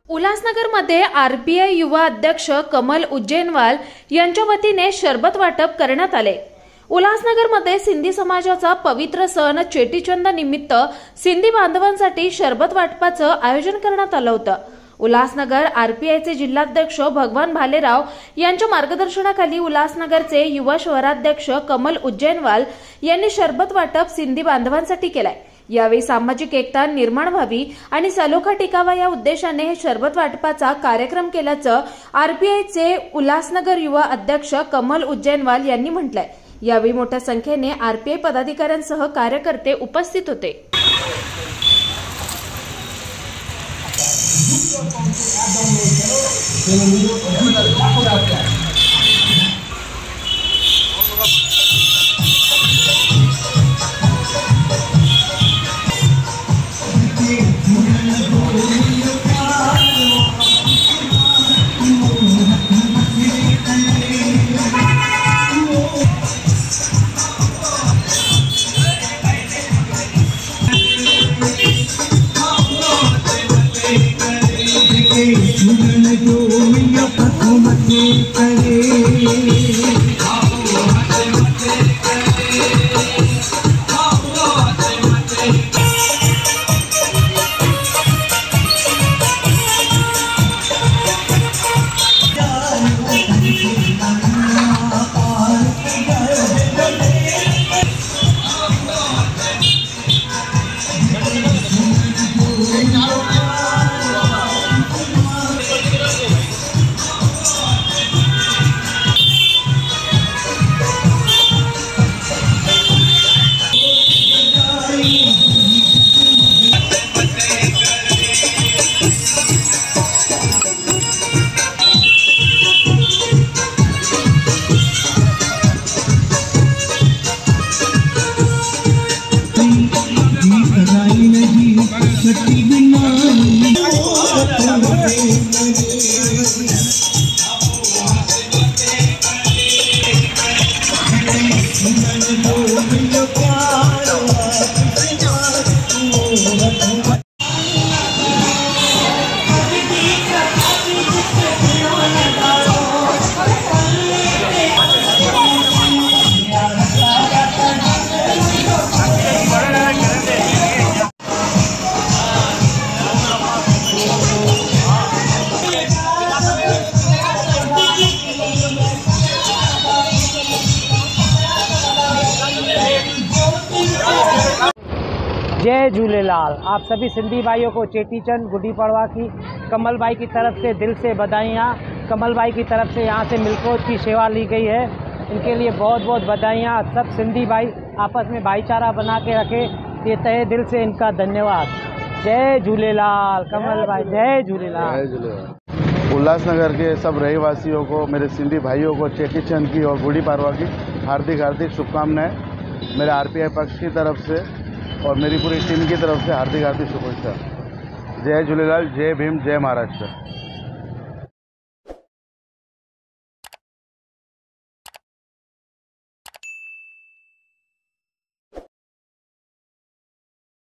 उल्हासनगरमध्ये RPI युवा अध्यक्ष कमल उज्जैनवाल यांच्या वतीने शरबत वाटप करण्यात आले। उल्हासनगरमध्ये सिंधी समाजाचा पवित्र सण चेटीचंद निमित्त सिंधी बांधवांसाठी शरबत वाटपाचं आयोजन करण्यात आलं होतं। उल्हासनगर आरपीआयचे जिल्हाध्यक्ष भगवान भालेराव यांच्या मार्गदर्शनाखाली उल्हासनगरचे युवा शहराध्यक्ष कमल उज्जैनवाल यांनी शरबत वाटप सिंधी बांधवांसाठी केलंय। यावेळी सामाजिक एकता निर्माण व्हावी आणि सलोखा टिकावा या उद्देशाने हे शरबत वाटपाचा कार्यक्रम केल्याचं आरपीआयचे उल्हासनगर युवा अध्यक्ष कमल उज्जैनवाल यांनी म्हटलंय। यावेळी मोठ्या संख्येने आरपीआय पदाधिकाऱ्यांसह कार्यकर्ते उपस्थित होते। जय झूलेलाल। आप सभी सिंधी भाइयों को चेटीचंद गुड़ी पड़वा की कमल भाई की तरफ से दिल से बधाइयाँ। कमल भाई की तरफ से यहाँ से मिल्कोज की सेवा ली गई है, इनके लिए बहुत बहुत बधाइयाँ। सब सिंधी भाई आपस में भाईचारा बना के रखे, ये तहे दिल से इनका धन्यवाद। जय झूलेलाल कमल भाई, जय झूलेलाल। उल्लासनगर के सब रहवासियों को, मेरे सिंधी भाइयों को चेटीचंद की और गुड़ी पड़वा की हार्दिक हार्दिक शुभकामनाएं। मेरे आरपीआई पक्ष की तरफ से और मेरी पूरी टीम की तरफ से हार्दिक हार्दिक शुभेच्छा। जय झूलेलाल, जय भीम, जय महाराष्ट्र।